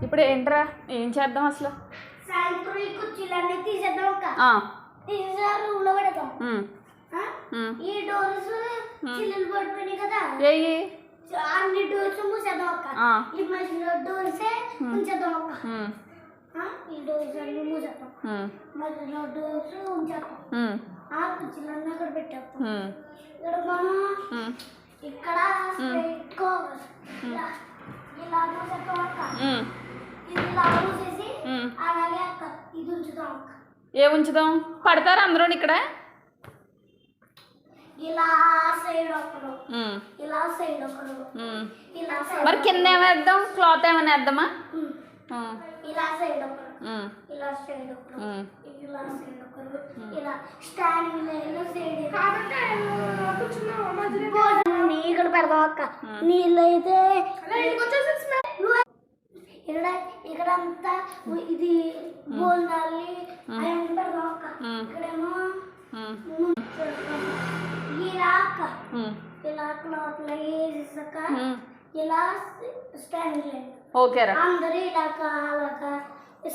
ఇప్పుడు ఏంట్రా ఏం చేద్దాం అసలు? సాయంత్రం ఈ కుర్చీలన్నీ తీసేద్దాం అక్క. తీసేసి రూమ్ లో పెడతాం. ఈ డోర్స్ చిల్లులు పడిపోయినాయి కదా, అన్ని డోర్స్ మూసేద్దాం అక్క. ఈ మధ్యలో డోర్సే ఉంచేద్దాం అక్క. ఈ డోర్స్ అన్ని మూసేద్దాం, మధ్యలో డోర్స్ ఉంచేద్దాం. ఆ కుర్చీలన్నీ అక్కడ పెట్టేస్తాం. ఇక్కడ మనం ఇక్కడ ఇలా మూసేద్దాం అక్క. ఇది ఇలా మూసేసి అలాగే అక్క ఇది ఉంచుదాం అక్క. ఏ ఉంచుదాం? పడతారా అందరూ ఇక్కడ? ఇలా సైడ్ ఒకరు, ఇలా సైడ్ ఒకరు, ఇలా సైడ్. మరి కింద ఏమేద్దాం? క్లాత్ ఏమైనా వేద్దామా? ఇలా సైడ్ ఒకరు, ఇలా సైడ్ ఒకరు, ఇలా సైడ్ ఒకరు, ఇలా స్టాండింగ్ లైన్ సైడ్. ఇక్కడ పెడదాం అక్క. నీళ్ళు అయితే ఇక్కడ ఇక్కడ అంతా ఇది భోజనాలు అవన్నీ పెడదాం అక్క. ఇక్కడేమో ఇలా అక్క, ఇలా క్లాత్ వేసాక ఇలా స్టాండింగ్ లైన్. ఓకేరా, అందరూ ఇలా అలాగా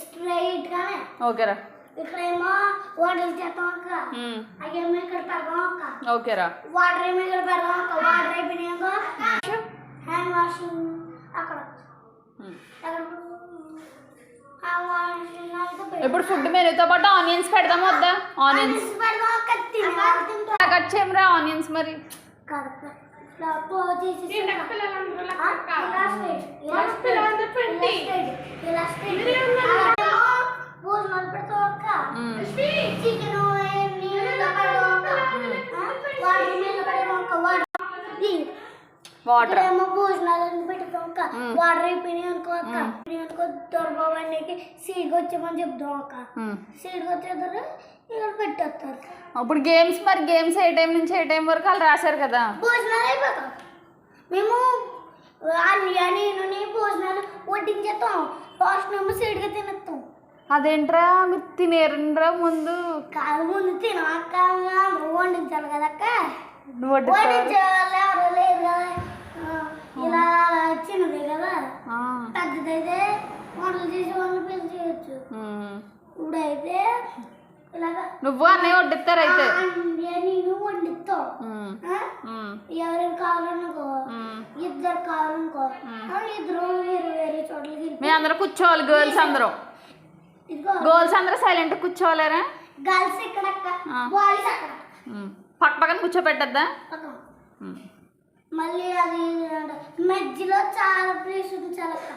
స్ట్రైట్ గానే. ఓకేరా. ఇక్కడేమో వాటర్ చేస్తాం అక్క. అవేమో ఇక్కడ పెడదాం అక్క. ఓకేరా. వాటర్ ఏమో ఇక్కడ పెడదాం అక్క. వాటర్ అయిపోయినాక హ్యాండ్ వాషింగ్ అక్కడ. ఇప్పుడు ఫుడ్ మెనూతో పాటు ఆనియన్స్ పెడదామా వద్దా? ఆనియన్స్ కట్ చేయమరా ఆనియన్స్. మరి భోజనాలు పెడతాం అక్క. చికెన్ వాటర్ ఏమో భోజనాలు పెడతాం అక్క. వాటర్ అయిపోయినాయి అనుకో అక్క. దొరబాబానికి సీడ్కి వచ్చామని చెప్తాం అక్క. సీడ్కి వచ్చేద్దరు ఇక్కడ పెట్టేస్తారు. అప్పుడు గేమ్స్, మరి గేమ్స్ ఏ టైం నుంచి ఏ టైం వరకు వాళ్ళు రాశారు కదా. భోజనాలు అయిపోతాం మేము నేను భోజనాలు వడ్డించేస్తాం. లాస్ట్ మేము సీడ్గా తినేస్తాం. అదేంట్రా మీరు తినేరండ్రా ముందు? కాదు ముందు తినక్క, వండించాలి కదక్క. వడ్డించాలి ఎవరు లేరు కదా, ఇలా చిన్నది కదా. పెద్దదైతే వంటలు చేసి వాళ్ళు పెళ్లి చేయొచ్చు. ఇప్పుడైతే ఇలాగా నువ్వు అన్నయ్య వడ్డిస్తారు అయితే. నేను వండిస్తాం. ఎవరైనా కావాలనుకో, ఇద్దరు కావాలనుకో, ఇద్దరు వేరు వేరే చోట్లకి మీ అందరూ కూర్చోవాలి. గర్ల్స్ అందరూ, గర్ల్స్ అందరూ సైలెంట్ కూర్చోవాలరా? గర్ల్స్ ఇక్కడ, బాయ్స్ అక్కడ పక్క పక్కన కూర్చోబెట్టద్దా? మళ్ళీ అది మధ్యలో చాలా ప్లేస్ ఉంచాలక్క.